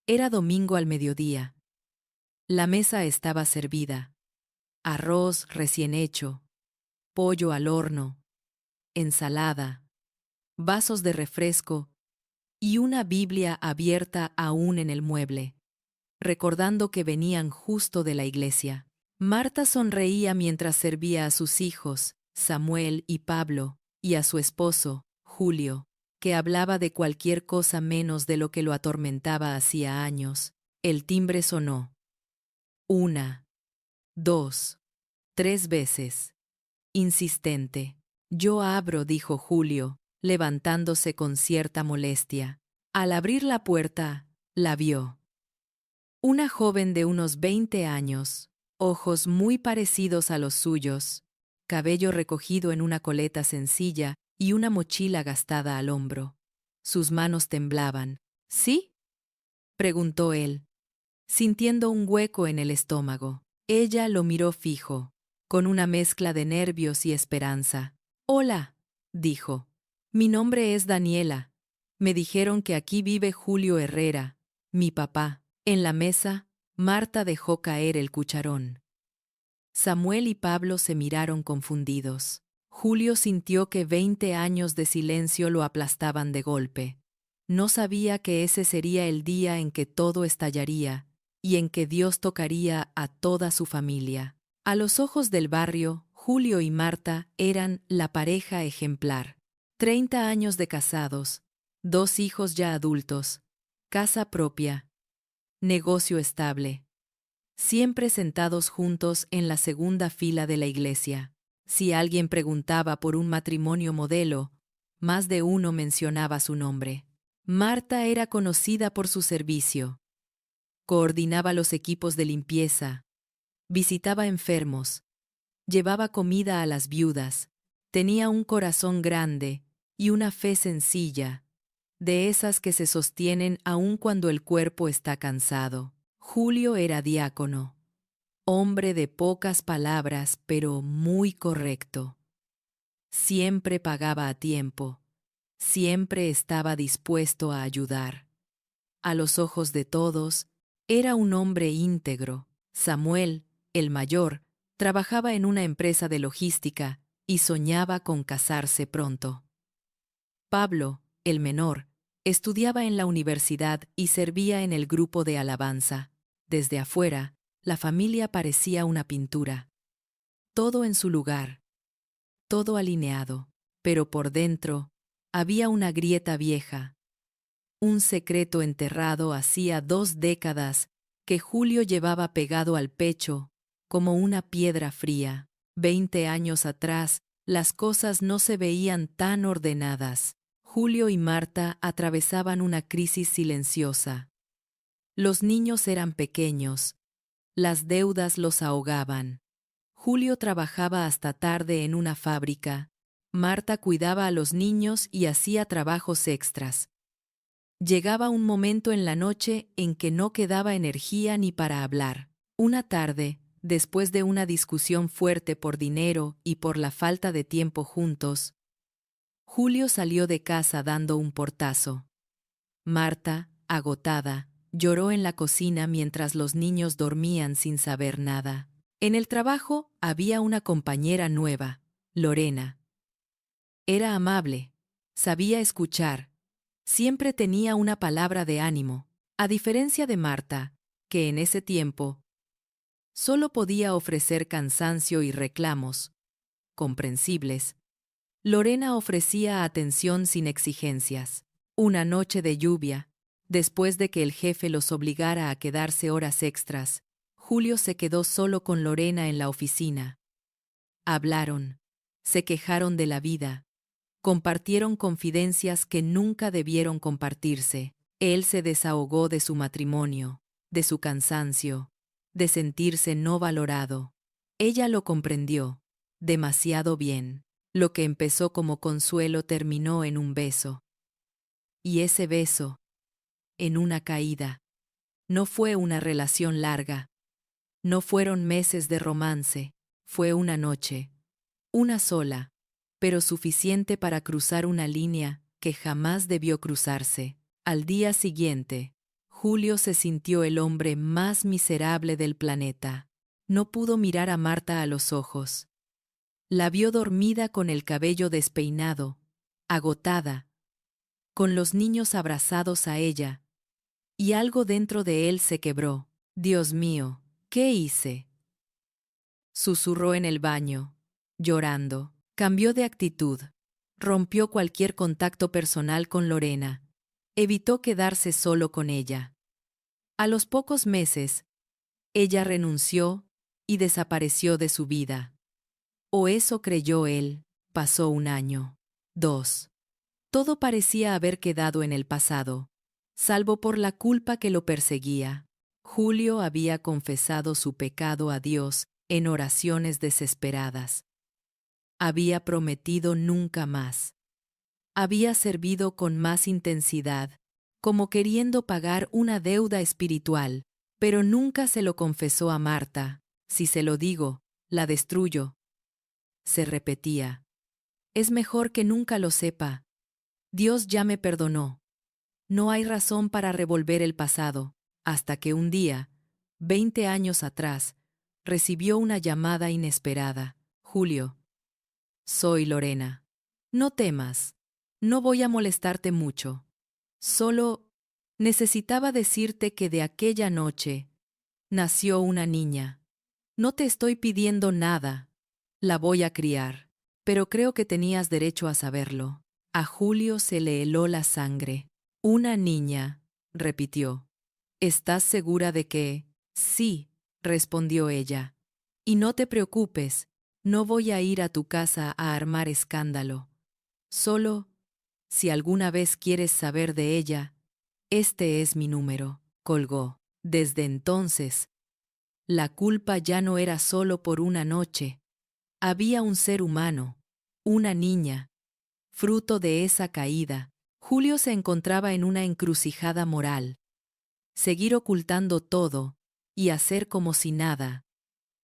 Era domingo al mediodía. La mesa estaba servida. Arroz recién hecho, pollo al horno, ensalada, vasos de refresco y una Biblia abierta aún en el mueble, recordando que venían justo de la iglesia. Marta sonreía mientras servía a sus hijos, Samuel y Pablo, y a su esposo, Julio, que hablaba de cualquier cosa menos de lo que lo atormentaba hacía años. El timbre sonó. Una, dos, tres veces. Insistente. Yo abro, dijo Julio, levantándose con cierta molestia. Al abrir la puerta, la vio. Una joven de unos 20 años, ojos muy parecidos a los suyos, cabello recogido en una coleta sencilla y una mochila gastada al hombro. Sus manos temblaban. ¿Sí?, preguntó él, sintiendo un hueco en el estómago. Ella lo miró fijo, con una mezcla de nervios y esperanza. Hola, dijo. Mi nombre es Daniela. Me dijeron que aquí vive Julio Herrera, mi papá. En la mesa, Marta dejó caer el cucharón. Samuel y Pablo se miraron confundidos. Julio sintió que 20 años de silencio lo aplastaban de golpe. No sabía que ese sería el día en que todo estallaría, y en que Dios tocaría a toda su familia. A los ojos del barrio, Julio y Marta eran la pareja ejemplar. 30 años de casados, 2 hijos ya adultos, casa propia, negocio estable. Siempre sentados juntos en la segunda fila de la iglesia. Si alguien preguntaba por un matrimonio modelo, más de uno mencionaba su nombre. Marta era conocida por su servicio. Coordinaba los equipos de limpieza, visitaba enfermos, llevaba comida a las viudas, tenía un corazón grande y una fe sencilla, de esas que se sostienen aun cuando el cuerpo está cansado. Julio era diácono, hombre de pocas palabras, pero muy correcto. Siempre pagaba a tiempo, siempre estaba dispuesto a ayudar. A los ojos de todos, era un hombre íntegro. Samuel, el mayor, trabajaba en una empresa de logística y soñaba con casarse pronto. Pablo, el menor, estudiaba en la universidad y servía en el grupo de alabanza. Desde afuera, la familia parecía una pintura. Todo en su lugar, todo alineado, pero por dentro había una grieta vieja, un secreto enterrado hacía 2 décadas que Julio llevaba pegado al pecho como una piedra fría. 20 años atrás, las cosas no se veían tan ordenadas. Julio y Marta atravesaban una crisis silenciosa. Los niños eran pequeños, las deudas los ahogaban. Julio trabajaba hasta tarde en una fábrica. Marta cuidaba a los niños y hacía trabajos extras. Llegaba un momento en la noche en que no quedaba energía ni para hablar. Una tarde, después de una discusión fuerte por dinero y por la falta de tiempo juntos, Julio salió de casa dando un portazo. Marta, agotada, lloró en la cocina mientras los niños dormían sin saber nada. En el trabajo había una compañera nueva, Lorena. Era amable, sabía escuchar, siempre tenía una palabra de ánimo, a diferencia de Marta, que en ese tiempo solo podía ofrecer cansancio y reclamos, comprensibles. Lorena ofrecía atención sin exigencias. Una noche de lluvia, después de que el jefe los obligara a quedarse horas extras, Julio se quedó solo con Lorena en la oficina. Hablaron, se quejaron de la vida, compartieron confidencias que nunca debieron compartirse. Él se desahogó de su matrimonio, de su cansancio, de sentirse no valorado. Ella lo comprendió, demasiado bien. Lo que empezó como consuelo terminó en un beso. Y ese beso, en una caída. No fue una relación larga. No fueron meses de romance. Fue una noche. Una sola, pero suficiente para cruzar una línea que jamás debió cruzarse. Al día siguiente, Julio se sintió el hombre más miserable del planeta. No pudo mirar a Marta a los ojos. La vio dormida con el cabello despeinado, agotada, con los niños abrazados a ella, y algo dentro de él se quebró. Dios mío, ¿qué hice? Susurró en el baño, llorando. Cambió de actitud. Rompió cualquier contacto personal con Lorena. Evitó quedarse solo con ella. A los pocos meses, ella renunció y desapareció de su vida. O eso creyó él. Pasó un año. 2. Todo parecía haber quedado en el pasado, salvo por la culpa que lo perseguía. Julio había confesado su pecado a Dios en oraciones desesperadas. Había prometido nunca más. Había servido con más intensidad, como queriendo pagar una deuda espiritual, pero nunca se lo confesó a Marta. Si se lo digo, la destruyo. Se repetía. Es mejor que nunca lo sepa. Dios ya me perdonó. No hay razón para revolver el pasado, hasta que un día, 20 años atrás, recibió una llamada inesperada. Julio. Soy Lorena. No temas. No voy a molestarte mucho. Solo necesitaba decirte que de aquella noche nació una niña. No te estoy pidiendo nada. La voy a criar. Pero creo que tenías derecho a saberlo. A Julio se le heló la sangre. Una niña, repitió. ¿Estás segura de que? Sí, respondió ella. Y no te preocupes, no voy a ir a tu casa a armar escándalo. Solo, si alguna vez quieres saber de ella, este es mi número. Colgó. Desde entonces, la culpa ya no era solo por una noche. Había un ser humano, una niña, fruto de esa caída. Julio se encontraba en una encrucijada moral. Seguir ocultando todo y hacer como si nada,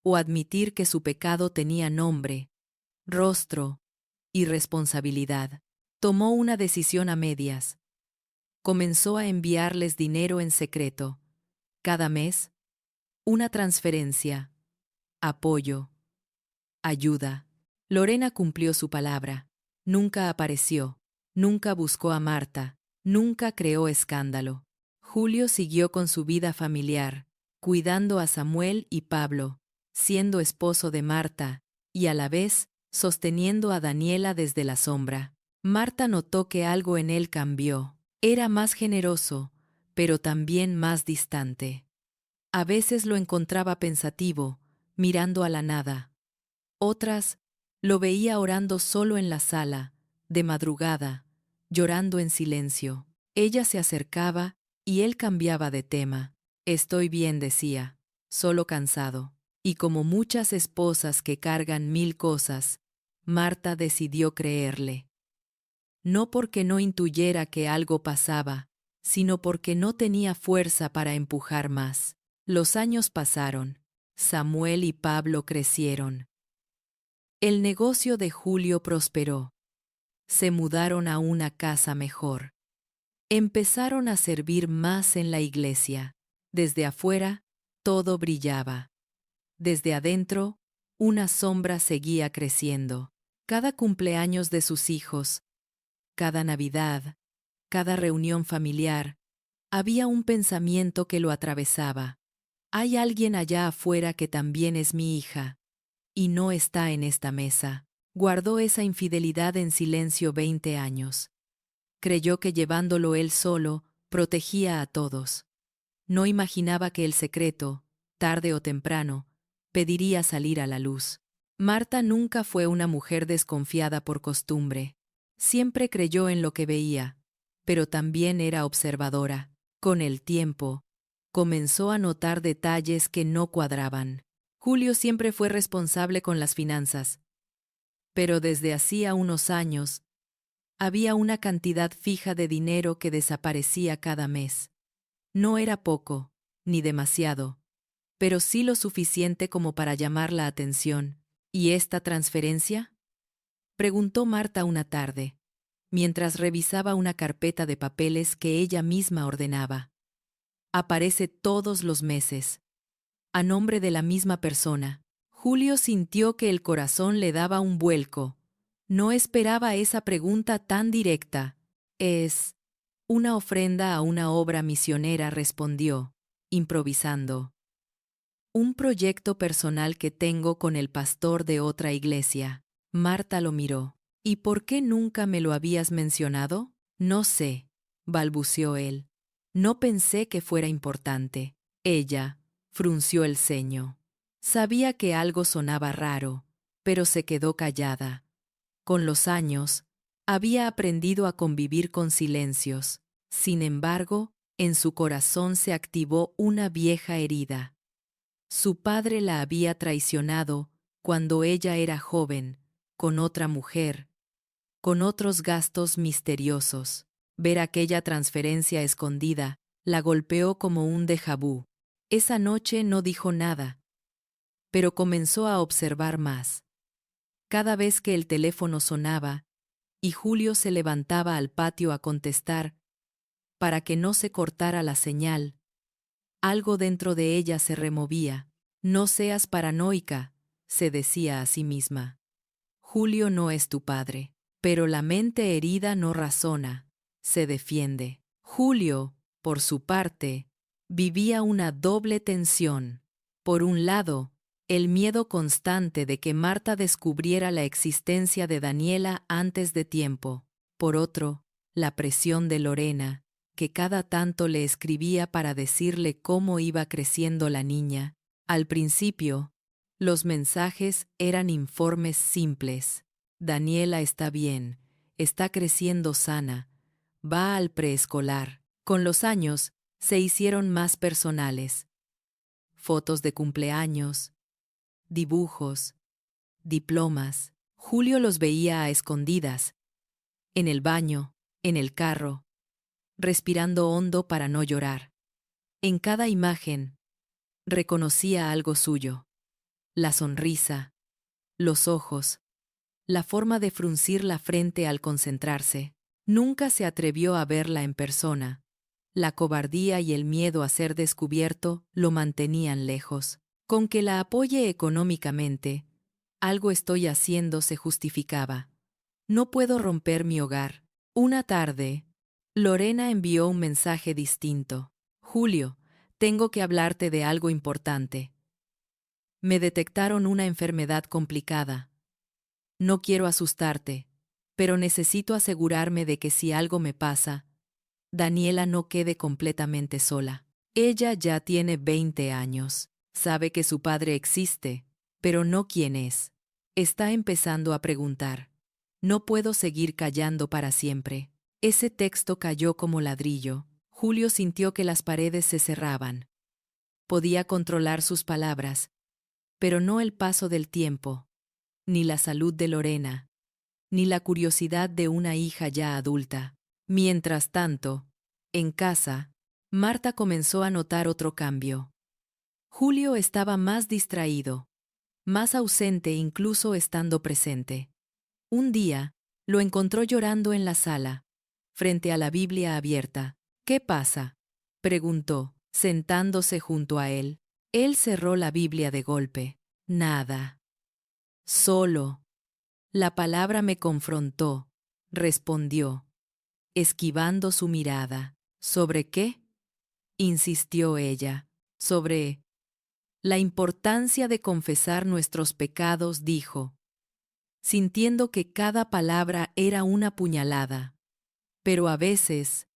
o admitir que su pecado tenía nombre, rostro y responsabilidad. Tomó una decisión a medias. Comenzó a enviarles dinero en secreto. Cada mes, una transferencia, apoyo, ayuda. Lorena cumplió su palabra. Nunca apareció, nunca buscó a Marta, nunca creó escándalo. Julio siguió con su vida familiar, cuidando a Samuel y Pablo, siendo esposo de Marta, y a la vez, sosteniendo a Daniela desde la sombra. Marta notó que algo en él cambió. Era más generoso, pero también más distante. A veces lo encontraba pensativo, mirando a la nada. Otras, lo veía orando solo en la sala, de madrugada, llorando en silencio. Ella se acercaba y él cambiaba de tema. Estoy bien, decía, solo cansado. Y como muchas esposas que cargan 1000 cosas, Marta decidió creerle. No porque no intuyera que algo pasaba, sino porque no tenía fuerza para empujar más. Los años pasaron. Samuel y Pablo crecieron. El negocio de Julio prosperó. Se mudaron a una casa mejor. Empezaron a servir más en la iglesia. Desde afuera, todo brillaba. Desde adentro, una sombra seguía creciendo. Cada cumpleaños de sus hijos, cada Navidad, cada reunión familiar, había un pensamiento que lo atravesaba. Hay alguien allá afuera que también es mi hija, y no está en esta mesa. Guardó esa infidelidad en silencio 20 años. Creyó que llevándolo él solo, protegía a todos. No imaginaba que el secreto, tarde o temprano, pediría salir a la luz. Marta nunca fue una mujer desconfiada por costumbre. Siempre creyó en lo que veía, pero también era observadora. Con el tiempo, comenzó a notar detalles que no cuadraban. Julio siempre fue responsable con las finanzas, pero desde hacía unos años, había una cantidad fija de dinero que desaparecía cada mes. No era poco, ni demasiado, pero sí lo suficiente como para llamar la atención. ¿Y esta transferencia? Preguntó Marta una tarde, mientras revisaba una carpeta de papeles que ella misma ordenaba. Aparece todos los meses, a nombre de la misma persona. Julio sintió que el corazón le daba un vuelco. No esperaba esa pregunta tan directa. Es una ofrenda a una obra misionera, respondió, improvisando. Un proyecto personal que tengo con el pastor de otra iglesia. Marta lo miró. ¿Y por qué nunca me lo habías mencionado? No sé, balbuceó él. No pensé que fuera importante. Ella frunció el ceño. Sabía que algo sonaba raro, pero se quedó callada. Con los años, había aprendido a convivir con silencios. Sin embargo, en su corazón se activó una vieja herida. Su padre la había traicionado cuando ella era joven, con otra mujer, con otros gastos misteriosos. Ver aquella transferencia escondida la golpeó como un déjà vu. Esa noche no dijo nada, pero comenzó a observar más. Cada vez que el teléfono sonaba y Julio se levantaba al patio a contestar, para que no se cortara la señal, algo dentro de ella se removía. No seas paranoica, se decía a sí misma. Julio no es tu padre, pero la mente herida no razona, se defiende. Julio, por su parte, vivía una doble tensión. Por un lado, el miedo constante de que Marta descubriera la existencia de Daniela antes de tiempo. Por otro, la presión de Lorena, que cada tanto le escribía para decirle cómo iba creciendo la niña. Al principio, los mensajes eran informes simples. Daniela está bien, está creciendo sana, va al preescolar. Con los años, se hicieron más personales. Fotos de cumpleaños, dibujos, diplomas. Julio los veía a escondidas, en el baño, en el carro, respirando hondo para no llorar. En cada imagen, reconocía algo suyo. La sonrisa, los ojos, la forma de fruncir la frente al concentrarse. Nunca se atrevió a verla en persona. La cobardía y el miedo a ser descubierto lo mantenían lejos. Con que la apoye económicamente, algo estoy haciendo, se justificaba. No puedo romper mi hogar. Una tarde, Lorena envió un mensaje distinto. Julio, tengo que hablarte de algo importante. Me detectaron una enfermedad complicada. No quiero asustarte, pero necesito asegurarme de que si algo me pasa, Daniela no quede completamente sola. Ella ya tiene 20 años. Sabe que su padre existe, pero no quién es. Está empezando a preguntar. No puedo seguir callando para siempre. Ese texto cayó como ladrillo. Julio sintió que las paredes se cerraban. Podía controlar sus palabras, pero no el paso del tiempo, ni la salud de Lorena, ni la curiosidad de una hija ya adulta. Mientras tanto, en casa, Marta comenzó a notar otro cambio. Julio estaba más distraído, más ausente incluso estando presente. Un día, lo encontró llorando en la sala, frente a la Biblia abierta. ¿Qué pasa?, preguntó, sentándose junto a él. Él cerró la Biblia de golpe. Nada. Solo. La palabra me confrontó, respondió, esquivando su mirada. ¿Sobre qué?, insistió ella. Sobre la importancia de confesar nuestros pecados, dijo, sintiendo que cada palabra era una puñalada. Pero a veces,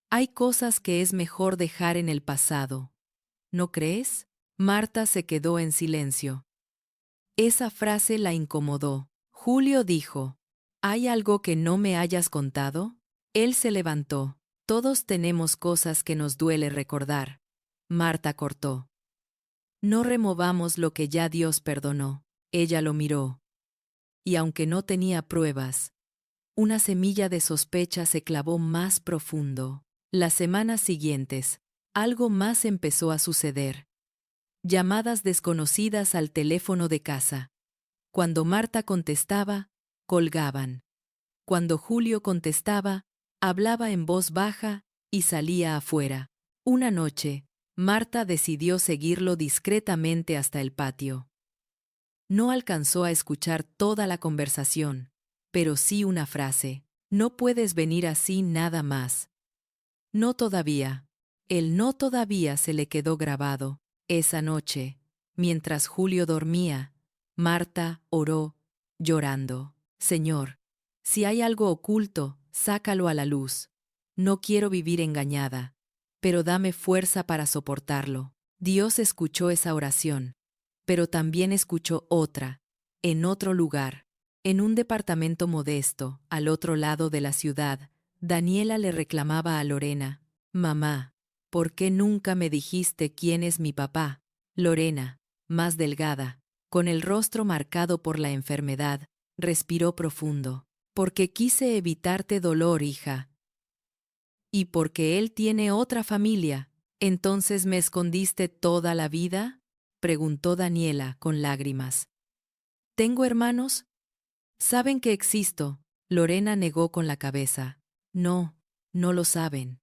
hay cosas que es mejor dejar en el pasado. ¿No crees? Marta se quedó en silencio. Esa frase la incomodó. Julio dijo, ¿hay algo que no me hayas contado? Él se levantó. Todos tenemos cosas que nos duele recordar. Marta cortó. No removamos lo que ya Dios perdonó. Ella lo miró. Y aunque no tenía pruebas, una semilla de sospecha se clavó más profundo. Las semanas siguientes, algo más empezó a suceder. Llamadas desconocidas al teléfono de casa. Cuando Marta contestaba, colgaban. Cuando Julio contestaba, hablaba en voz baja y salía afuera. Una noche, Marta decidió seguirlo discretamente hasta el patio. No alcanzó a escuchar toda la conversación, pero sí una frase: no puedes venir así nada más. No todavía. El no todavía se le quedó grabado. Esa noche, mientras Julio dormía, Marta oró, llorando: Señor, si hay algo oculto, sácalo a la luz. No quiero vivir engañada, pero dame fuerza para soportarlo. Dios escuchó esa oración, pero también escuchó otra, en otro lugar, en un departamento modesto, al otro lado de la ciudad. Daniela le reclamaba a Lorena: Mamá, ¿por qué nunca me dijiste quién es mi papá? Lorena, más delgada, con el rostro marcado por la enfermedad, respiró profundo. Porque quise evitarte dolor, hija. ¿Y porque él tiene otra familia, entonces me escondiste toda la vida? Preguntó Daniela con lágrimas. ¿Tengo hermanos? ¿Saben que existo? Lorena negó con la cabeza. No, no lo saben.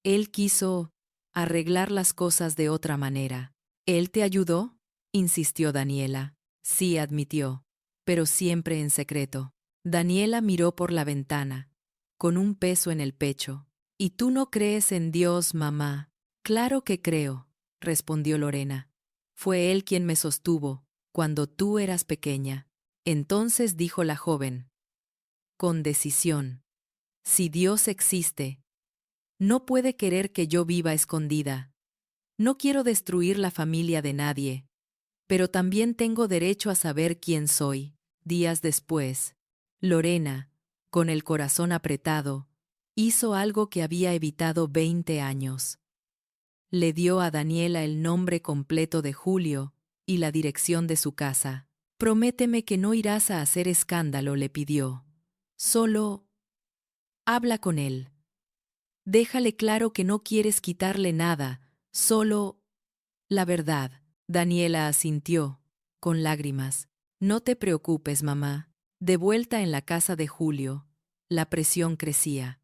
Él quiso arreglar las cosas de otra manera. ¿Él te ayudó? Insistió Daniela. Sí, admitió, pero siempre en secreto. Daniela miró por la ventana, con un peso en el pecho. ¿Y tú no crees en Dios, mamá? Claro que creo, respondió Lorena. Fue Él quien me sostuvo, cuando tú eras pequeña. Entonces dijo la joven, con decisión: si Dios existe, no puede querer que yo viva escondida. No quiero destruir la familia de nadie, pero también tengo derecho a saber quién soy. Días después, Lorena, con el corazón apretado, hizo algo que había evitado 20 años. Le dio a Daniela el nombre completo de Julio y la dirección de su casa. Prométeme que no irás a hacer escándalo, le pidió. Solo habla con él. Déjale claro que no quieres quitarle nada, solo la verdad. Daniela asintió, con lágrimas. No te preocupes, mamá. De vuelta en la casa de Julio, la presión crecía.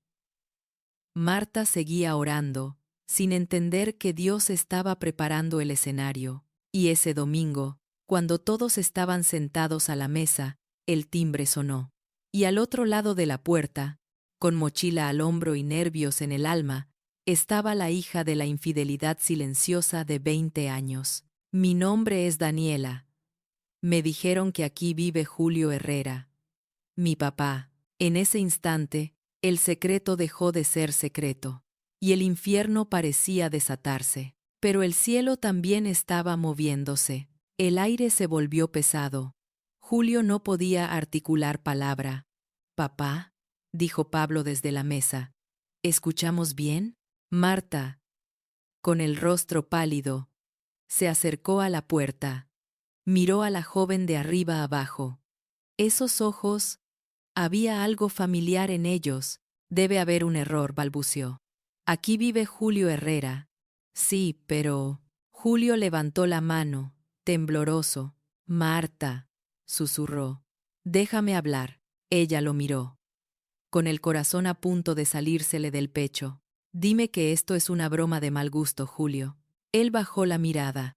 Marta seguía orando, sin entender que Dios estaba preparando el escenario. Y ese domingo, cuando todos estaban sentados a la mesa, el timbre sonó. Y al otro lado de la puerta, con mochila al hombro y nervios en el alma, estaba la hija de la infidelidad silenciosa de 20 años. Mi nombre es Daniela. Me dijeron que aquí vive Julio Herrera, mi papá. En ese instante, el secreto dejó de ser secreto, y el infierno parecía desatarse. Pero el cielo también estaba moviéndose. El aire se volvió pesado. Julio no podía articular palabra. Papá, dijo Pablo desde la mesa. ¿Escuchamos bien? Marta, con el rostro pálido, se acercó a la puerta. Miró a la joven de arriba abajo. Esos ojos, había algo familiar en ellos. Debe haber un error, balbuceó. Aquí vive Julio Herrera. Sí, pero... Julio levantó la mano, tembloroso. Marta, susurró. Déjame hablar. Ella lo miró, con el corazón a punto de salírsele del pecho. Dime que esto es una broma de mal gusto, Julio. Él bajó la mirada.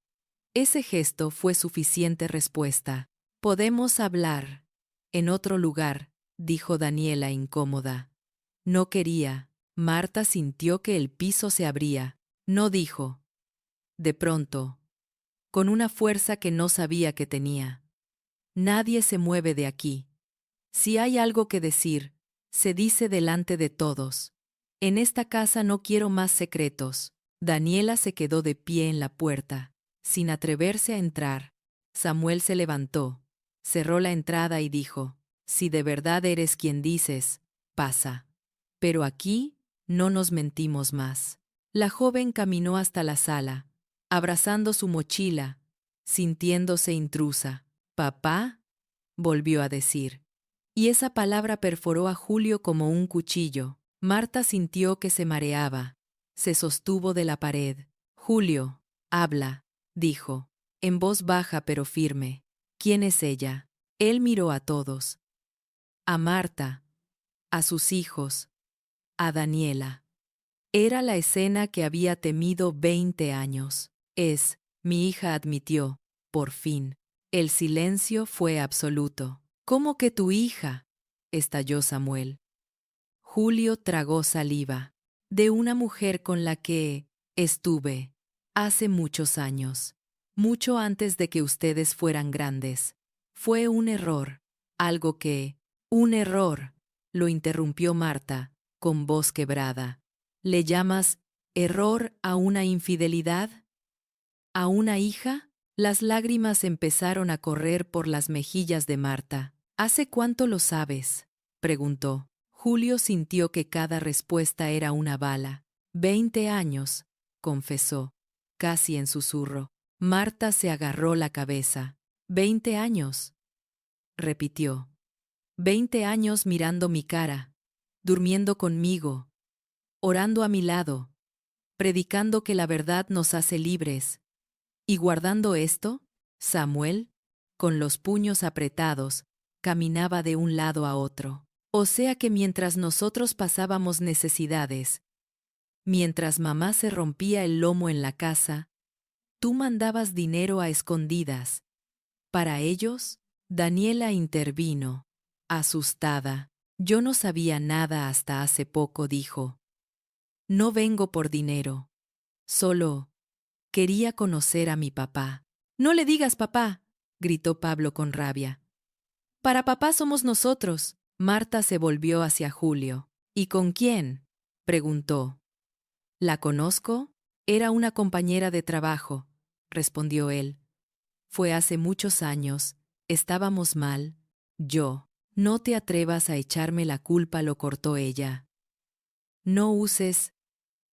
Ese gesto fue suficiente respuesta. Podemos hablar en otro lugar, dijo Daniela incómoda. No quería. Marta sintió que el piso se abría. No dijo. De pronto, con una fuerza que no sabía que tenía. Nadie se mueve de aquí. Si hay algo que decir, se dice delante de todos. En esta casa no quiero más secretos. Daniela se quedó de pie en la puerta, sin atreverse a entrar. Samuel se levantó, cerró la entrada y dijo: si de verdad eres quien dices, pasa. Pero aquí no nos mentimos más. La joven caminó hasta la sala, abrazando su mochila, sintiéndose intrusa. Papá, volvió a decir. Y esa palabra perforó a Julio como un cuchillo. Marta sintió que se mareaba. Se sostuvo de la pared. Julio, habla, dijo, en voz baja pero firme. ¿Quién es ella? Él miró a todos. A Marta, a sus hijos, a Daniela. Era la escena que había temido 20 años. Mi hija admitió, por fin. El silencio fue absoluto. ¿Cómo que tu hija? Estalló Samuel. Julio tragó saliva. De una mujer con la que estuve hace muchos años, mucho antes de que ustedes fueran grandes. Fue un error, un error, lo interrumpió Marta, con voz quebrada. ¿Le llamas error a una infidelidad? ¿A una hija? Las lágrimas empezaron a correr por las mejillas de Marta. ¿Hace cuánto lo sabes?, preguntó. Julio sintió que cada respuesta era una bala. 20 años, confesó, casi en susurro. Marta se agarró la cabeza. 20 años, repitió. 20 años mirando mi cara, durmiendo conmigo, orando a mi lado, predicando que la verdad nos hace libres. ¿Y guardando esto? Samuel, con los puños apretados, caminaba de un lado a otro. O sea que mientras nosotros pasábamos necesidades, mientras mamá se rompía el lomo en la casa, tú mandabas dinero a escondidas. ¿Para ellos? Daniela intervino, asustada. Yo no sabía nada hasta hace poco, dijo. No vengo por dinero. Solo quería conocer a mi papá. No le digas papá, gritó Pablo con rabia. Para papá somos nosotros. Marta se volvió hacia Julio. ¿Y con quién?, preguntó. ¿La conozco? Era una compañera de trabajo, respondió él. Fue hace muchos años, estábamos mal. Yo. No te atrevas a echarme la culpa, lo cortó ella. No uses.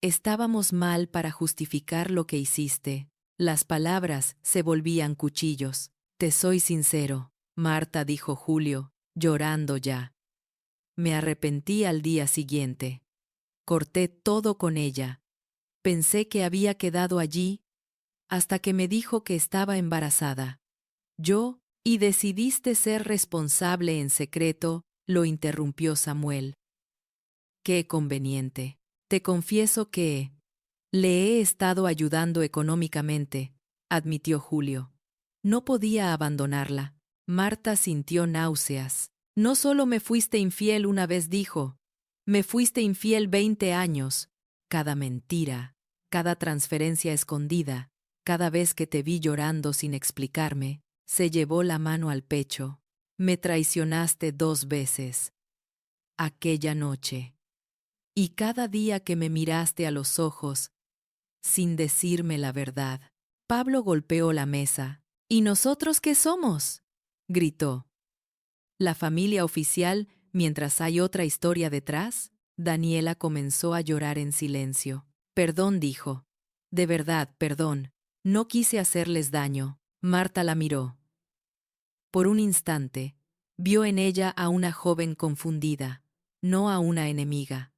Estábamos mal para justificar lo que hiciste. Las palabras se volvían cuchillos. Te soy sincero, Marta, dijo Julio, llorando ya. Me arrepentí al día siguiente. Corté todo con ella. Pensé que había quedado allí, hasta que me dijo que estaba embarazada. Y decidiste ser responsable en secreto, lo interrumpió Samuel. Qué conveniente. Te confieso que le he estado ayudando económicamente, admitió Julio. No podía abandonarla. Marta sintió náuseas. No solo me fuiste infiel una vez, dijo. Me fuiste infiel 20 años. Cada mentira, cada transferencia escondida, cada vez que te vi llorando sin explicarme, se llevó la mano al pecho. Me traicionaste 2 veces. Aquella noche. Y cada día que me miraste a los ojos, sin decirme la verdad. Pablo golpeó la mesa. ¿Y nosotros qué somos?, gritó. ¿La familia oficial mientras hay otra historia detrás? Daniela comenzó a llorar en silencio. Perdón, dijo. De verdad, perdón. No quise hacerles daño. Marta la miró. Por un instante, vio en ella a una joven confundida, no a una enemiga.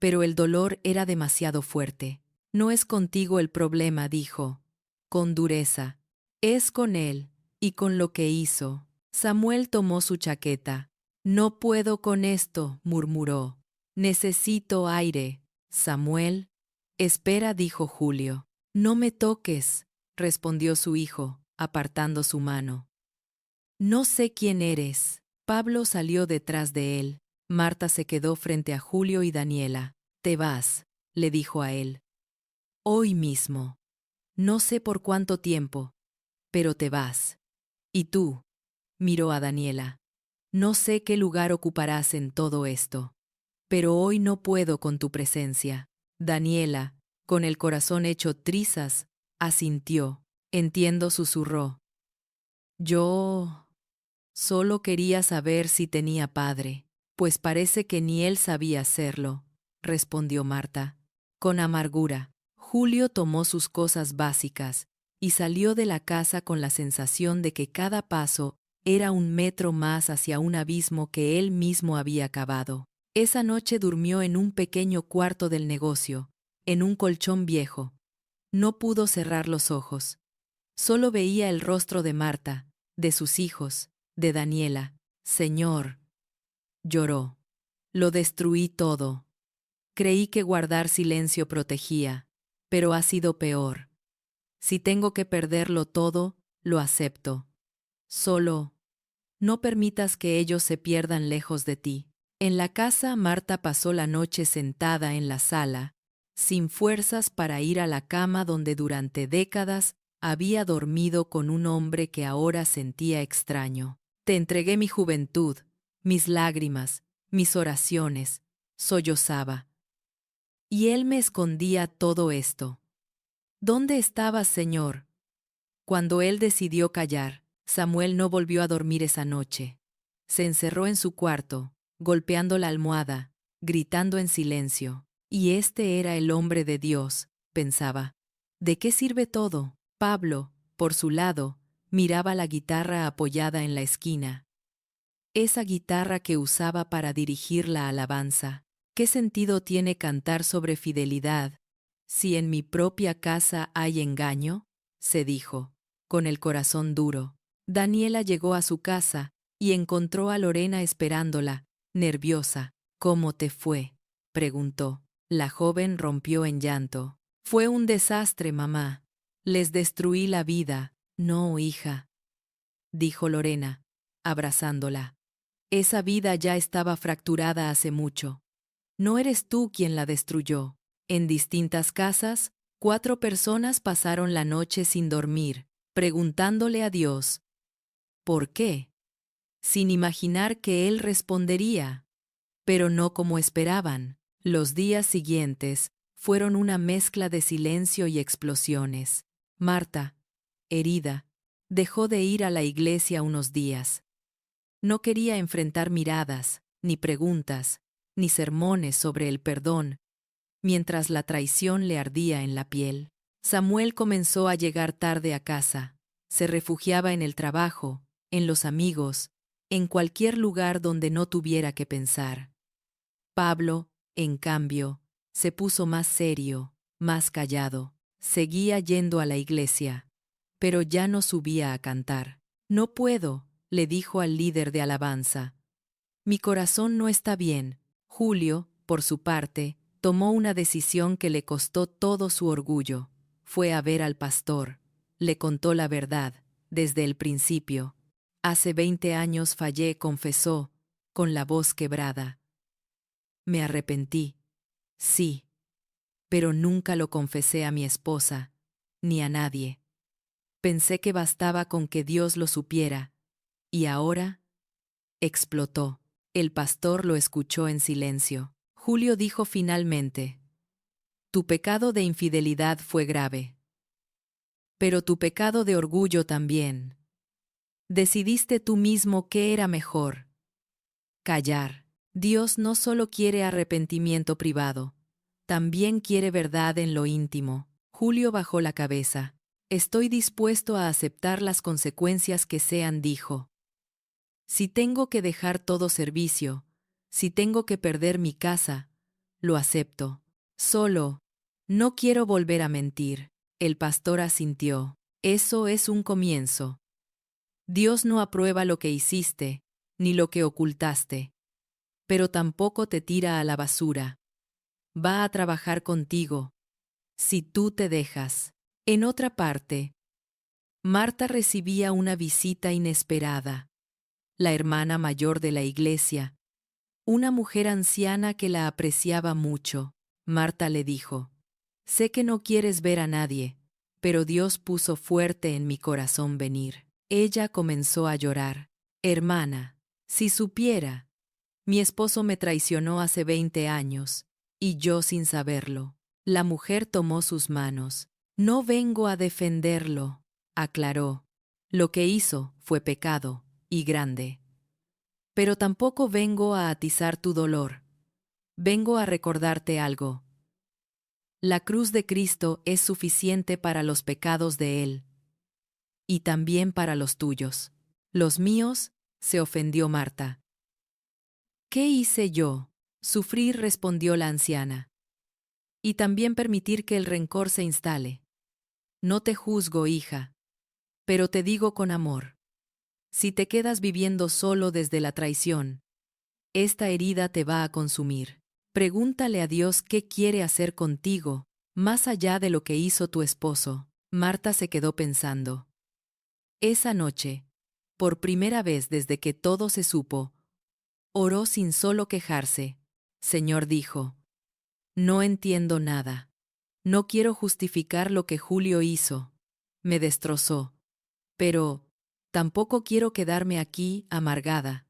Pero el dolor era demasiado fuerte. No es contigo el problema, dijo, con dureza. Es con él, y con lo que hizo. Samuel tomó su chaqueta. No puedo con esto, murmuró. Necesito aire. Samuel. Espera, dijo Julio. No me toques, respondió su hijo, apartando su mano. No sé quién eres. Pablo salió detrás de él. Marta se quedó frente a Julio y Daniela. Te vas, le dijo a él. Hoy mismo. No sé por cuánto tiempo, pero te vas. ¿Y tú? Miró a Daniela. No sé qué lugar ocuparás en todo esto, pero hoy no puedo con tu presencia. Daniela, con el corazón hecho trizas, asintió. Entiendo, susurró. Yo solo quería saber si tenía padre, pues parece que ni él sabía hacerlo, respondió Marta, con amargura. Julio tomó sus cosas básicas y salió de la casa con la sensación de que cada paso era un metro más hacia un abismo que él mismo había cavado. Esa noche durmió en un pequeño cuarto del negocio, en un colchón viejo. No pudo cerrar los ojos. Solo veía el rostro de Marta, de sus hijos, de Daniela. Señor, lloró. Lo destruí todo. Creí que guardar silencio protegía, pero ha sido peor. Si tengo que perderlo todo, lo acepto. Solo, no permitas que ellos se pierdan lejos de ti. En la casa, Marta pasó la noche sentada en la sala, sin fuerzas para ir a la cama donde durante décadas había dormido con un hombre que ahora sentía extraño. Te entregué mi juventud, mis lágrimas, mis oraciones, sollozaba. Y él me escondía todo esto. ¿Dónde estabas, Señor? Cuando él decidió callar, Samuel no volvió a dormir esa noche. Se encerró en su cuarto, golpeando la almohada, gritando en silencio. Y este era el hombre de Dios, pensaba. ¿De qué sirve todo? Pablo, por su lado, miraba la guitarra apoyada en la esquina. Esa guitarra que usaba para dirigir la alabanza. ¿Qué sentido tiene cantar sobre fidelidad si en mi propia casa hay engaño? Se dijo, con el corazón duro. Daniela llegó a su casa y encontró a Lorena esperándola, nerviosa. ¿Cómo te fue?, preguntó. La joven rompió en llanto. Fue un desastre, mamá. Les destruí la vida. No, hija, dijo Lorena, abrazándola. Esa vida ya estaba fracturada hace mucho. No eres tú quien la destruyó. En distintas casas, 4 personas pasaron la noche sin dormir, preguntándole a Dios, ¿por qué?, sin imaginar que Él respondería. Pero no como esperaban. Los días siguientes fueron una mezcla de silencio y explosiones. Marta, herida, dejó de ir a la iglesia unos días. No quería enfrentar miradas, ni preguntas, ni sermones sobre el perdón, mientras la traición le ardía en la piel. Samuel comenzó a llegar tarde a casa. Se refugiaba en el trabajo, en los amigos, en cualquier lugar donde no tuviera que pensar. Pablo, en cambio, se puso más serio, más callado. Seguía yendo a la iglesia, pero ya no subía a cantar. No puedo, le dijo al líder de alabanza. Mi corazón no está bien. Julio, por su parte, tomó una decisión que le costó todo su orgullo. Fue a ver al pastor. Le contó la verdad, desde el principio. Hace 20 años fallé, confesó, con la voz quebrada. Me arrepentí. Sí. Pero nunca lo confesé a mi esposa, ni a nadie. Pensé que bastaba con que Dios lo supiera. Y ahora, explotó. El pastor lo escuchó en silencio. Julio dijo finalmente, tu pecado de infidelidad fue grave. Pero tu pecado de orgullo también. Decidiste tú mismo qué era mejor. Callar. Dios no solo quiere arrepentimiento privado, también quiere verdad en lo íntimo. Julio bajó la cabeza. Estoy dispuesto a aceptar las consecuencias que sean, dijo. Si tengo que dejar todo servicio, si tengo que perder mi casa, lo acepto. Solo, no quiero volver a mentir. El pastor asintió. Eso es un comienzo. Dios no aprueba lo que hiciste, ni lo que ocultaste. Pero tampoco te tira a la basura. Va a trabajar contigo, si tú te dejas. En otra parte, Marta recibía una visita inesperada. La hermana mayor de la iglesia, una mujer anciana que la apreciaba mucho. Marta le dijo, sé que no quieres ver a nadie, pero Dios puso fuerte en mi corazón venir. Ella comenzó a llorar. Hermana, si supiera, mi esposo me traicionó hace 20 años, y yo sin saberlo. La mujer tomó sus manos. No vengo a defenderlo, aclaró. Lo que hizo fue pecado, y grande. Pero tampoco vengo a atizar tu dolor. Vengo a recordarte algo. La cruz de Cristo es suficiente para los pecados de Él, y también para los tuyos. Los míos, se ofendió Marta. ¿Qué hice yo? Sufrir, respondió la anciana. Y también permitir que el rencor se instale. No te juzgo, hija, pero te digo con amor. Si te quedas viviendo solo desde la traición, esta herida te va a consumir. Pregúntale a Dios qué quiere hacer contigo, más allá de lo que hizo tu esposo. Marta se quedó pensando. Esa noche, por primera vez desde que todo se supo, oró sin solo quejarse. Señor, dijo, no entiendo nada. No quiero justificar lo que Julio hizo. Me destrozó. Pero tampoco quiero quedarme aquí amargada.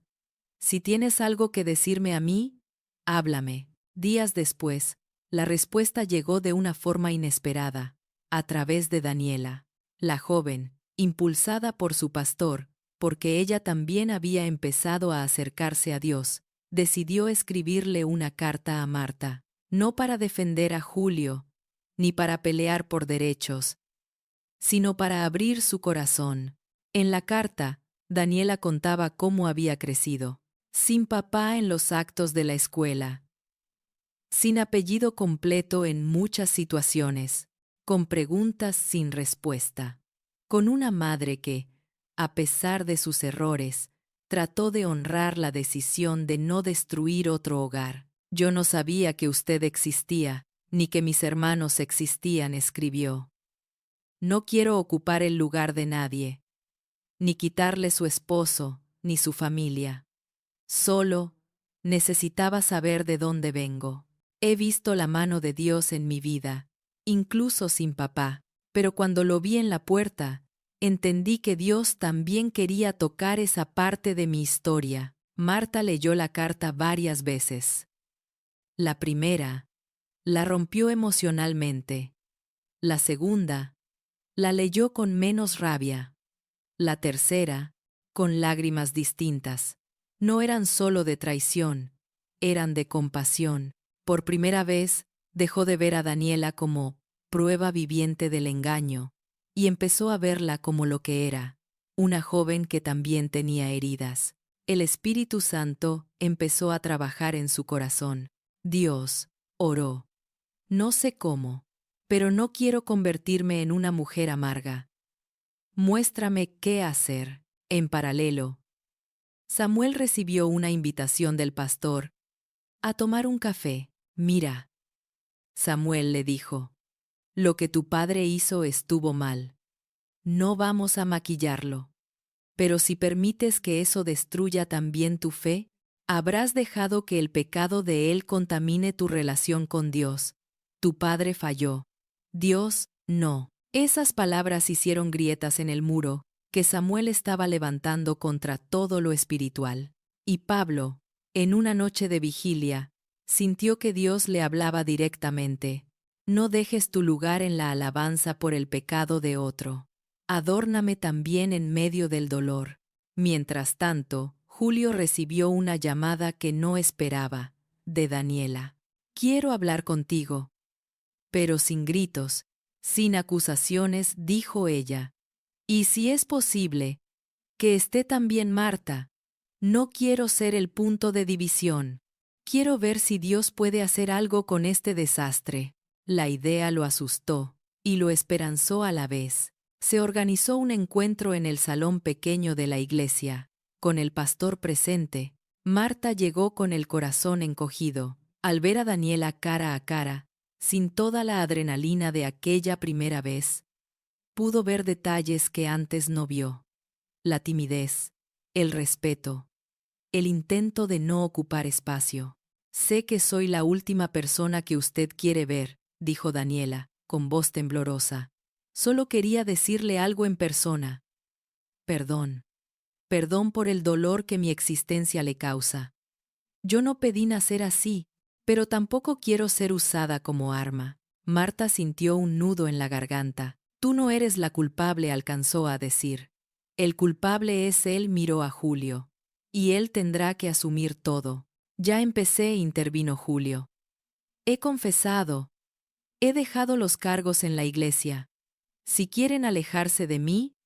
Si tienes algo que decirme a mí, háblame. Días después, la respuesta llegó de una forma inesperada, a través de Daniela, la joven, impulsada por su pastor, porque ella también había empezado a acercarse a Dios, decidió escribirle una carta a Marta, no para defender a Julio, ni para pelear por derechos, sino para abrir su corazón. En la carta, Daniela contaba cómo había crecido, sin papá en los actos de la escuela, sin apellido completo en muchas situaciones, con preguntas sin respuesta, con una madre que, a pesar de sus errores, trató de honrar la decisión de no destruir otro hogar. Yo no sabía que usted existía, ni que mis hermanos existían, escribió. No quiero ocupar el lugar de nadie, ni quitarle su esposo, ni su familia. Solo necesitaba saber de dónde vengo. He visto la mano de Dios en mi vida, incluso sin papá, pero cuando lo vi en la puerta, entendí que Dios también quería tocar esa parte de mi historia. Marta leyó la carta varias veces. La primera, la rompió emocionalmente. La segunda, la leyó con menos rabia. La tercera, con lágrimas distintas. No eran solo de traición, eran de compasión. Por primera vez, dejó de ver a Daniela como prueba viviente del engaño, y empezó a verla como lo que era, una joven que también tenía heridas. El Espíritu Santo empezó a trabajar en su corazón. Dios, oró. No sé cómo, pero no quiero convertirme en una mujer amarga. Muéstrame qué hacer. En paralelo, Samuel recibió una invitación del pastor a tomar un café. Mira, Samuel le dijo, lo que tu padre hizo estuvo mal. No vamos a maquillarlo. Pero si permites que eso destruya también tu fe, habrás dejado que el pecado de él contamine tu relación con Dios. Tu padre falló. Dios, no. Esas palabras hicieron grietas en el muro que Samuel estaba levantando contra todo lo espiritual. Y Pablo, en una noche de vigilia, sintió que Dios le hablaba directamente. No dejes tu lugar en la alabanza por el pecado de otro. Adórname también en medio del dolor. Mientras tanto, Julio recibió una llamada que no esperaba, de Daniela. Quiero hablar contigo. Pero sin gritos, sin acusaciones, dijo ella. Y si es posible, que esté también Marta. No quiero ser el punto de división. Quiero ver si Dios puede hacer algo con este desastre. La idea lo asustó y lo esperanzó a la vez. Se organizó un encuentro en el salón pequeño de la iglesia. Con el pastor presente, Marta llegó con el corazón encogido. Al ver a Daniela cara a cara, sin toda la adrenalina de aquella primera vez, pudo ver detalles que antes no vio. La timidez, el respeto, el intento de no ocupar espacio. Sé que soy la última persona que usted quiere ver, dijo Daniela, con voz temblorosa. Solo quería decirle algo en persona. Perdón. Perdón por el dolor que mi existencia le causa. Yo no pedí nacer así, pero tampoco quiero ser usada como arma. Marta sintió un nudo en la garganta. Tú no eres la culpable, alcanzó a decir. El culpable es él, miró a Julio. Y él tendrá que asumir todo. Ya empecé, intervino Julio. He confesado. He dejado los cargos en la iglesia. Si quieren alejarse de mí,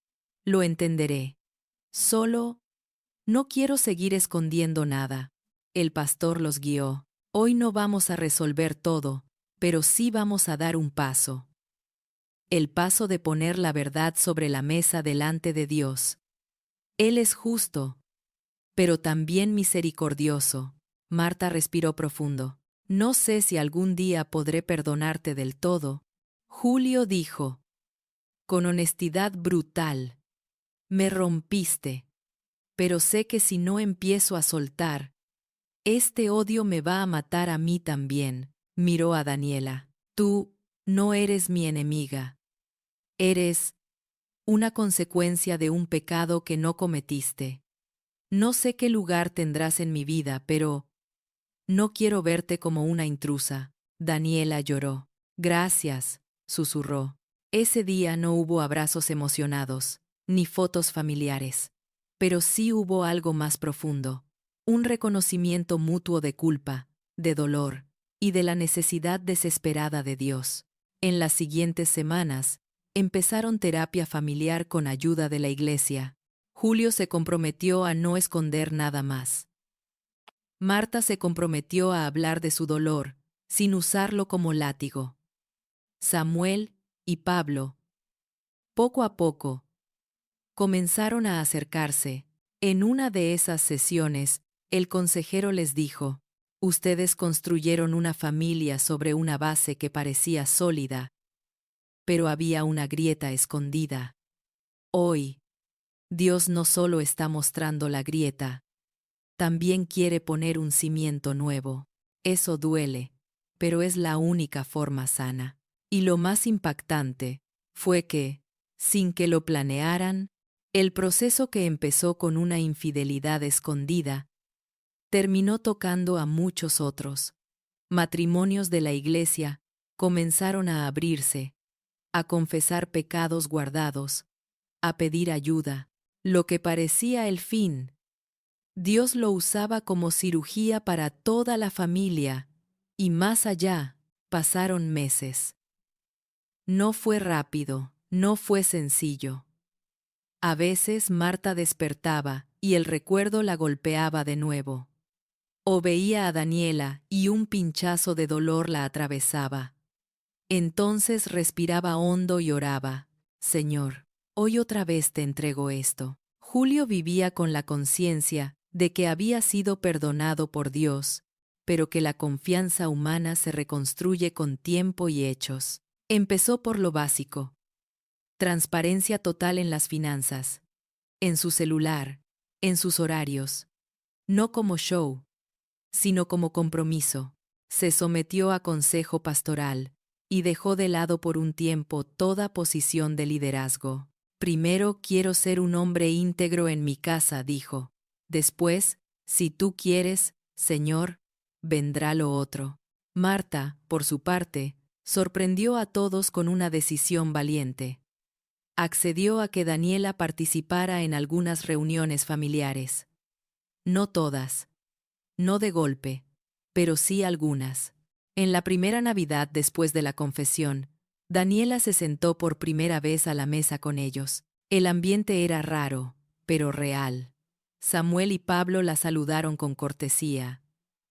lo entenderé. Solo, no quiero seguir escondiendo nada. El pastor los guió. Hoy no vamos a resolver todo, pero sí vamos a dar un paso. El paso de poner la verdad sobre la mesa delante de Dios. Él es justo, pero también misericordioso. Marta respiró profundo. No sé si algún día podré perdonarte del todo. Julio dijo, con honestidad brutal, me rompiste, pero sé que si no empiezo a soltar, este odio me va a matar a mí también. Miró a Daniela. Tú no eres mi enemiga. Eres una consecuencia de un pecado que no cometiste. No sé qué lugar tendrás en mi vida, pero no quiero verte como una intrusa. Daniela lloró. Gracias, susurró. Ese día no hubo abrazos emocionados, ni fotos familiares. Pero sí hubo algo más profundo. Un reconocimiento mutuo de culpa, de dolor, y de la necesidad desesperada de Dios. En las siguientes semanas, empezaron terapia familiar con ayuda de la iglesia. Julio se comprometió a no esconder nada más. Marta se comprometió a hablar de su dolor, sin usarlo como látigo. Samuel y Pablo, poco a poco, comenzaron a acercarse. En una de esas sesiones, el consejero les dijo, ustedes construyeron una familia sobre una base que parecía sólida, pero había una grieta escondida. Hoy, Dios no solo está mostrando la grieta, también quiere poner un cimiento nuevo. Eso duele, pero es la única forma sana. Y lo más impactante fue que, sin que lo planearan, el proceso que empezó con una infidelidad escondida, terminó tocando a muchos otros. Matrimonios de la iglesia comenzaron a abrirse, a confesar pecados guardados, a pedir ayuda. Lo que parecía el fin, Dios lo usaba como cirugía para toda la familia, y más allá, pasaron meses. No fue rápido, no fue sencillo. A veces Marta despertaba y el recuerdo la golpeaba de nuevo. O veía a Daniela y un pinchazo de dolor la atravesaba. Entonces respiraba hondo y oraba, Señor, hoy otra vez te entrego esto. Julio vivía con la conciencia de que había sido perdonado por Dios, pero que la confianza humana se reconstruye con tiempo y hechos. Empezó por lo básico. Transparencia total en las finanzas, en su celular, en sus horarios. No como show, sino como compromiso. Se sometió a consejo pastoral y dejó de lado por un tiempo toda posición de liderazgo. Primero quiero ser un hombre íntegro en mi casa, dijo. Después, si tú quieres, Señor, vendrá lo otro. Marta, por su parte, sorprendió a todos con una decisión valiente. Accedió a que Daniela participara en algunas reuniones familiares. No todas, no de golpe, pero sí algunas. En la primera Navidad después de la confesión, Daniela se sentó por primera vez a la mesa con ellos. El ambiente era raro, pero real. Samuel y Pablo la saludaron con cortesía.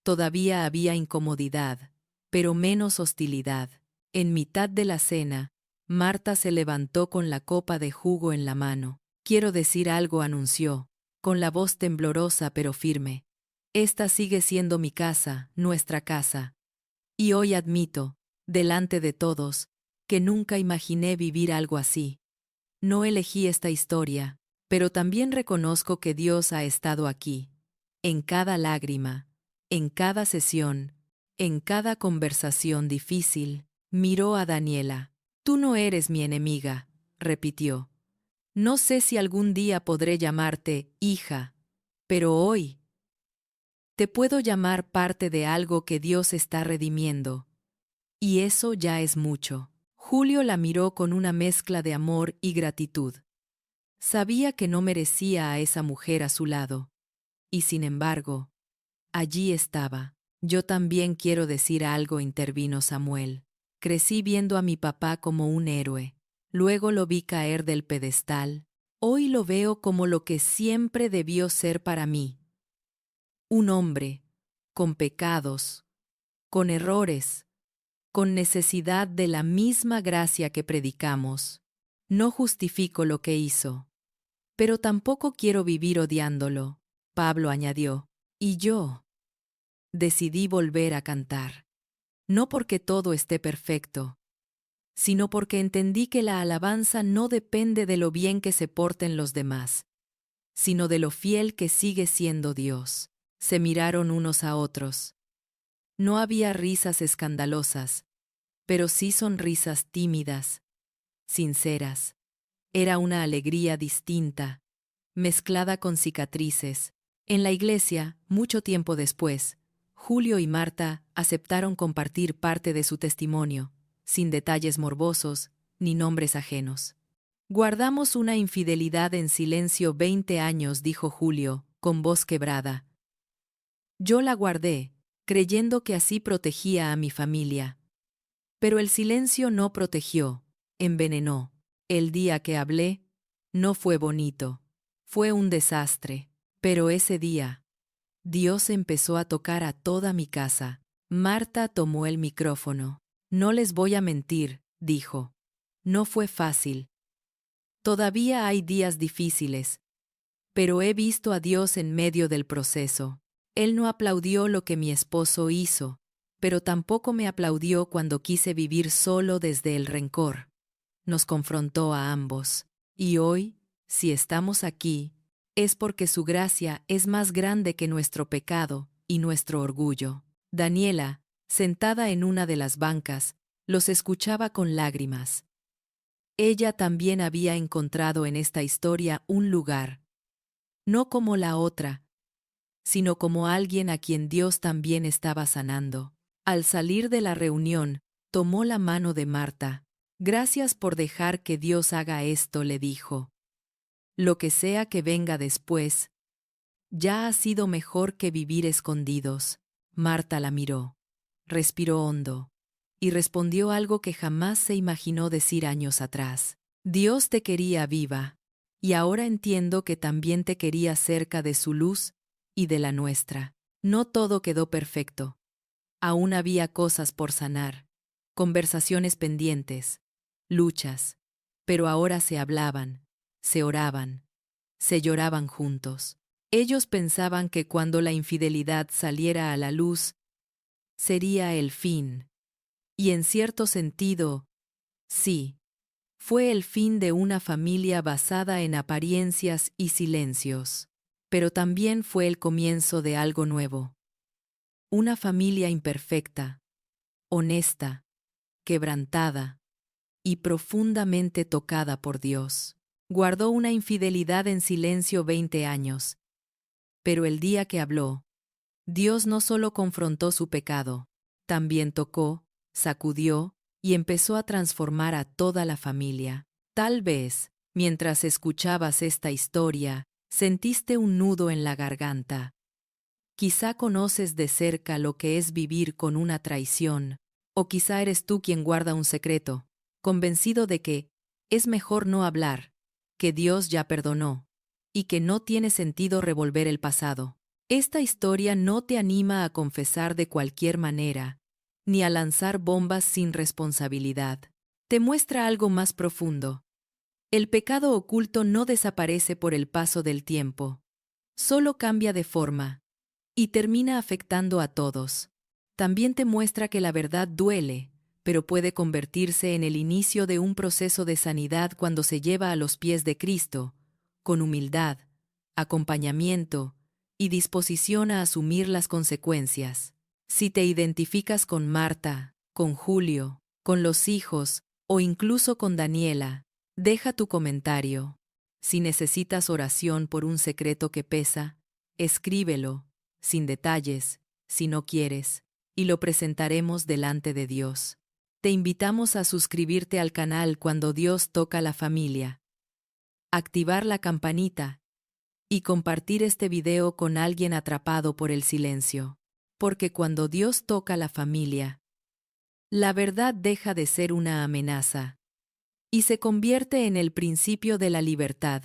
Todavía había incomodidad, pero menos hostilidad. En mitad de la cena, Marta se levantó con la copa de jugo en la mano. Quiero decir algo, anunció, con la voz temblorosa pero firme. Esta sigue siendo mi casa, nuestra casa. Y hoy admito, delante de todos, que nunca imaginé vivir algo así. No elegí esta historia, pero también reconozco que Dios ha estado aquí, en cada lágrima, en cada sesión, en cada conversación difícil. Miró a Daniela. Tú no eres mi enemiga, repitió. No sé si algún día podré llamarte hija, pero hoy te puedo llamar parte de algo que Dios está redimiendo. Y eso ya es mucho. Julio la miró con una mezcla de amor y gratitud. Sabía que no merecía a esa mujer a su lado. Y sin embargo, allí estaba. Yo también quiero decir algo, intervino Samuel. Crecí viendo a mi papá como un héroe. Luego lo vi caer del pedestal. Hoy lo veo como lo que siempre debió ser para mí. Un hombre, con pecados, con errores, con necesidad de la misma gracia que predicamos. No justifico lo que hizo, pero tampoco quiero vivir odiándolo, Pablo añadió. Y yo decidí volver a cantar. no porque todo esté perfecto, sino porque entendí que la alabanza no depende de lo bien que se porten los demás, sino de lo fiel que sigue siendo Dios. Se miraron unos a otros. No había risas escandalosas, pero sí sonrisas tímidas, sinceras. Era una alegría distinta, mezclada con cicatrices. En la iglesia, mucho tiempo después, Julio y Marta aceptaron compartir parte de su testimonio, sin detalles morbosos ni nombres ajenos. Guardamos una infidelidad en silencio 20 años, dijo Julio, con voz quebrada. Yo la guardé, creyendo que así protegía a mi familia. Pero el silencio no protegió, envenenó. El día que hablé, no fue bonito, fue un desastre. Pero ese día, Dios empezó a tocar a toda mi casa. Marta tomó el micrófono. No les voy a mentir, dijo. No fue fácil. Todavía hay días difíciles, pero he visto a Dios en medio del proceso. Él no aplaudió lo que mi esposo hizo, pero tampoco me aplaudió cuando quise vivir solo desde el rencor. Nos confrontó a ambos. Y hoy, si estamos aquí, es porque su gracia es más grande que nuestro pecado y nuestro orgullo. Daniela, sentada en una de las bancas, los escuchaba con lágrimas. Ella también había encontrado en esta historia un lugar, no como la otra, sino como alguien a quien Dios también estaba sanando. Al salir de la reunión, tomó la mano de Marta. Gracias por dejar que Dios haga esto, le dijo. Lo que sea que venga después, ya ha sido mejor que vivir escondidos. Marta la miró, respiró hondo, y respondió algo que jamás se imaginó decir años atrás. Dios te quería viva, y ahora entiendo que también te quería cerca de su luz y de la nuestra. No todo quedó perfecto. Aún había cosas por sanar, conversaciones pendientes, luchas, pero ahora se hablaban, se oraban, se lloraban juntos. Ellos pensaban que cuando la infidelidad saliera a la luz, sería el fin. Y en cierto sentido, sí, fue el fin de una familia basada en apariencias y silencios. Pero también fue el comienzo de algo nuevo. Una familia imperfecta, honesta, quebrantada y profundamente tocada por Dios. Guardó una infidelidad en silencio 20 años. Pero el día que habló, Dios no solo confrontó su pecado, también tocó, sacudió y empezó a transformar a toda la familia. Tal vez, mientras escuchabas esta historia, sentiste un nudo en la garganta. Quizá conoces de cerca lo que es vivir con una traición, o quizá eres tú quien guarda un secreto, convencido de que es mejor no hablar, que Dios ya perdonó, y que no tiene sentido revolver el pasado. Esta historia no te anima a confesar de cualquier manera, ni a lanzar bombas sin responsabilidad. Te muestra algo más profundo. El pecado oculto no desaparece por el paso del tiempo. Solo cambia de forma y termina afectando a todos. También te muestra que la verdad duele, pero puede convertirse en el inicio de un proceso de sanidad cuando se lleva a los pies de Cristo, con humildad, acompañamiento y disposición a asumir las consecuencias. Si te identificas con Marta, con Julio, con los hijos o incluso con Daniela, deja tu comentario. Si necesitas oración por un secreto que pesa, escríbelo, sin detalles, si no quieres, y lo presentaremos delante de Dios. Te invitamos a suscribirte al canal cuando Dios toca la familia, activar la campanita y compartir este video con alguien atrapado por el silencio. Porque cuando Dios toca la familia, la verdad deja de ser una amenaza y se convierte en el principio de la libertad.